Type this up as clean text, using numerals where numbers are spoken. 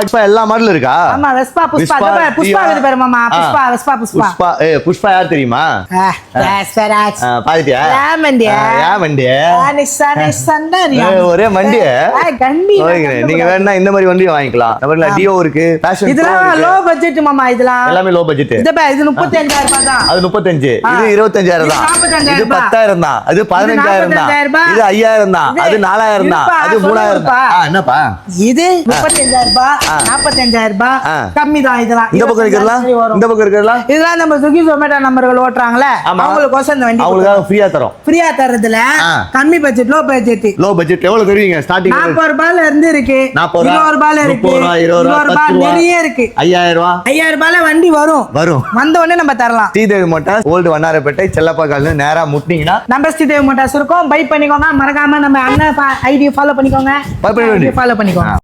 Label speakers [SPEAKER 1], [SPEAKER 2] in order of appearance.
[SPEAKER 1] புஷ்பா எல்லா மாடலும் இருக்கா?
[SPEAKER 2] ஆமா வெஸ்பா புஷ்பா புஷ்பா இது பேரு மாமா புஷ்பா வெஸ்பா
[SPEAKER 1] புஷ்பா புஷ்பா யார் தெரியுமா?
[SPEAKER 2] ஸ்வராஜ்
[SPEAKER 1] பாத்தியா?
[SPEAKER 2] மண்டியா
[SPEAKER 1] ஒரே மண்டி.
[SPEAKER 2] கண்டி
[SPEAKER 1] நீங்க வேணா இந்த மாதிரி வண்டியும் வாங்கிக்கலாம். நம்ம டியோ இருக்கு, பேஷன்
[SPEAKER 2] இதெல்லாம் லோ பட்ஜெட் மாமா. இதெல்லாம்
[SPEAKER 1] எல்லாமே லோ பட்ஜெட்.
[SPEAKER 2] இது 35000 ரூபாய் தான்.
[SPEAKER 1] அது 35. இது 25000 தான். இது 10000 தான். அது 15000 தான். இது 5000 தான். அது 4000 தான். அது 3000 தான். என்னப்பா
[SPEAKER 2] இது 35000 ரூபாய் 45000 ரூபாய் கம்மி தான். இதெல்லாம்
[SPEAKER 1] இந்த பக்கம் இருக்கலாம், இந்த பக்கம் இருக்கலாம்.
[SPEAKER 2] இதெல்லாம் நம்ம ஸ்விக்கி ஜொமேட்டோ நம்பர்கள் ஓட்டுறாங்களே அவங்களுக்கு இந்த வண்டி
[SPEAKER 1] அவங்களுக்கு ஃப்ரீயா தரோம்.
[SPEAKER 2] ஃப்ரீயா தரதுல கம்மி budget low budget.
[SPEAKER 1] Low budget எவ்வளவு தருவீங்க? ஸ்டார்டிங்
[SPEAKER 2] 40 ரூபாயில இருந்து இருக்கு, 20 ரூபாயில இருக்கு, 20 ரூபாய் நிறைய இருக்கு, 5000 ரூபாயில வண்டி வரும். வந்த உடனே நம்ம தரலாம்.
[SPEAKER 1] Sridevi Motors old Vannarapettai Chellappa colony நேரா முட்டினீங்கன்னா
[SPEAKER 2] நம்ம ஸ்ரீதேவி மோட்டார்ஸ் இருக்கும். பை பண்ணிக்கோங்க. மறக்காம நம்ம அண்ணன் ஐடி ஃபாலோ பண்ணிக்கோங்க.
[SPEAKER 1] ஃபாலோ பண்ணிக்கோங்க.